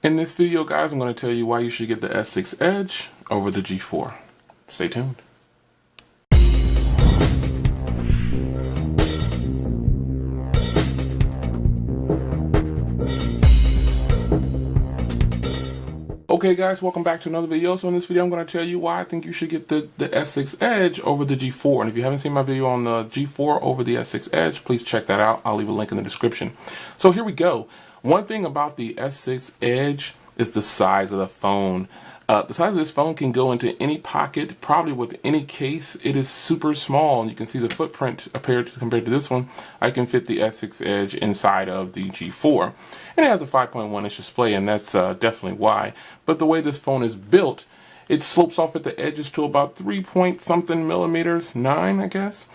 In this video, guys, I'm going to tell you why you should get the S6 Edge over the G4. Stay tuned. Okay guys, welcome back to another video. So in this video I'm going to tell you why I think you should get the S6 Edge over the G4. And if you haven't seen my video on the G4 over the S6 Edge, please check that out. I'll leave a link in the description. So here we go. One thing about the S6 Edge is the size of the phone. The size of this phone can go into any pocket, probably with any case. It is super small, and you can see the footprint compared to this one. I can fit the S6 Edge inside of the G4. And it has a 5.1-inch display, and that's definitely why. But the way this phone is built, it slopes off at the edges to about 3-point-something millimeters, 9, I guess.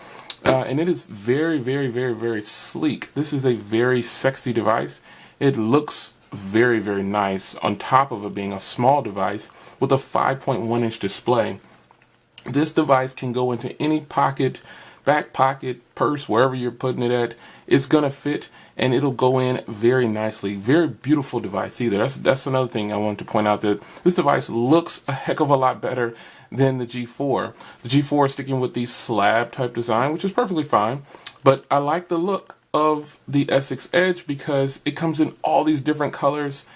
And it is very, very, very, very sleek. This is a very sexy device. It looks very, very nice on top of it being a small device with a 5.1-inch display. This device can go into any pocket, back pocket, purse, wherever you're putting it at. It's gonna fit and it'll go in very nicely. Very beautiful device either. That's another thing I wanted to point out, that this device looks a heck of a lot better than the G4. The G4 is sticking with the slab type design, which is perfectly fine, but I like the look of the S6 Edge because it comes in all these different colors,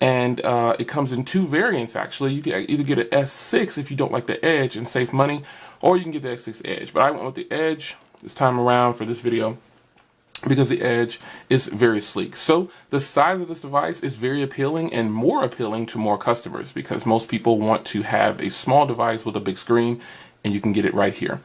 and it comes in 2 variants actually. You can either get an S6 if you don't like the Edge and save money, or you can get the S6 Edge. But I went with the Edge this time around for this video because the Edge is very sleek. So the size of this device is very appealing, and more appealing to more customers because most people want to have a small device with a big screen, and you can get it right here.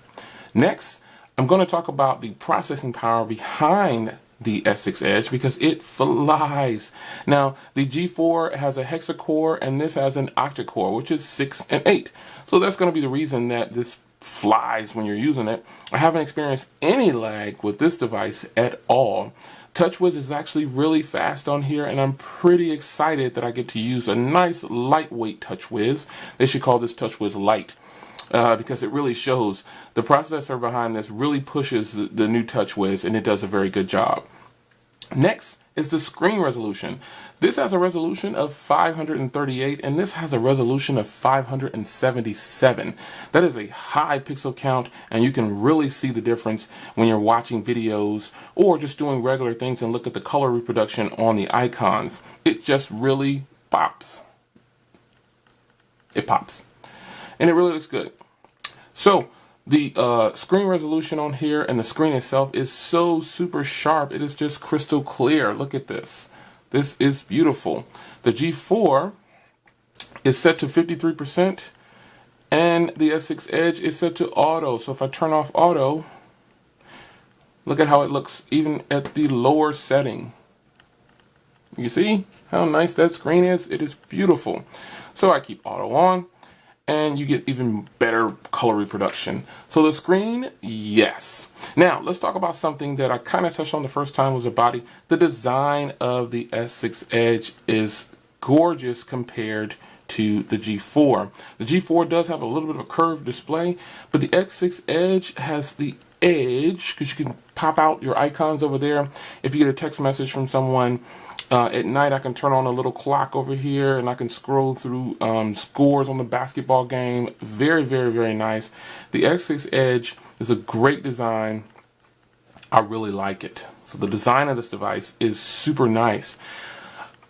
Next, I'm going to talk about the processing power behind the S6 Edge because it flies. Now, the G4 has a hexa-core and this has an octa-core, which is 6 and 8. So that's going to be the reason that this flies when you're using it. I haven't experienced any lag with this device at all. TouchWiz is actually really fast on here, and I'm pretty excited that I get to use a nice lightweight TouchWiz. They should call this TouchWiz Lite. Because it really shows. The processor behind this really pushes the new TouchWiz, and it does a very good job. Next is the screen resolution. This has a resolution of 538, and this has a resolution of 577. That is a high pixel count, and you can really see the difference when you're watching videos or just doing regular things and look at the color reproduction on the icons. It just really pops. It pops. And it really looks good. So the screen resolution on here and the screen itself is so super sharp. It is just crystal clear. Look at this. This is beautiful. The G4 is set to 53%, and the S6 Edge is set to auto. So if I turn off auto, look at how it looks even at the lower setting. You see how nice that screen is? It is beautiful. So I keep auto on, and you get even better color reproduction. So the screen, yes. Now, let's talk about something that I kind of touched on the first time, was the body. The design of the S6 Edge is gorgeous compared to the G4. The G4 does have a little bit of a curved display, but the S6 Edge has the edge, because you can pop out your icons over there. If you get a text message from someone, at night, I can turn on a little clock over here, and I can scroll through scores on the basketball game. Very, very, very nice. The S6 Edge is a great design. I really like it. So the design of this device is super nice.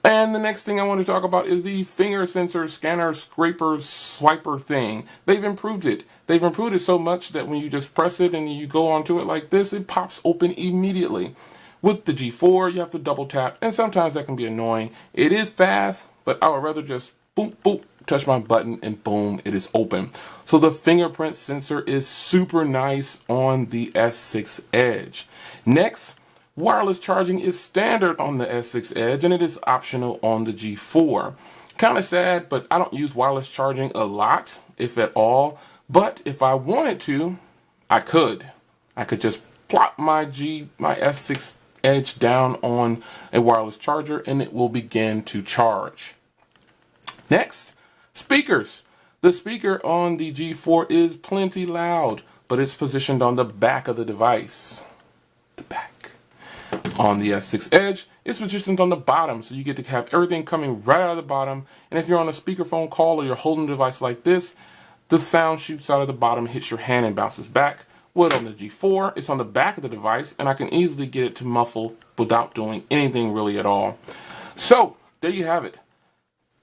And the next thing I want to talk about is the finger sensor, scanner, scraper, swiper thing. They've improved it. They've improved it so much that when you just press it and you go onto it like this, it pops open immediately. With the G4, you have to double tap, and sometimes that can be annoying. It is fast, but I would rather just boop, boop, touch my button, and boom, it is open. So the fingerprint sensor is super nice on the S6 Edge. Next, wireless charging is standard on the S6 Edge, and it is optional on the G4. Kind of sad, but I don't use wireless charging a lot, if at all. But if I wanted to, I could. I could just plop my S6 Edge down on a wireless charger, and it will begin to charge. Next, speakers. The speaker on the G4 is plenty loud, but it's positioned on the back of the device. The back. On the S6 Edge, it's positioned on the bottom, so you get to have everything coming right out of the bottom. And if you're on a speakerphone call or you're holding a device like this, the sound shoots out of the bottom, hits your hand, and bounces back. With on the G4, it's on the back of the device, and I can easily get it to muffle without doing anything really at all. So there you have it.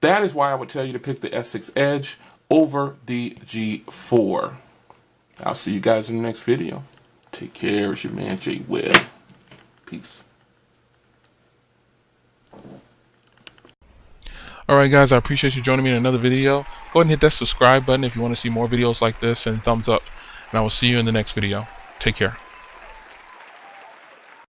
That is why I would tell you to pick the S6 Edge over the G4. I'll see you guys in the next video. Take care. It's your man J Will. Peace. Alright guys, I appreciate you joining me in another video. Go ahead and hit that subscribe button if you want to see more videos like this, and thumbs up. And I will see you in the next video. Take care.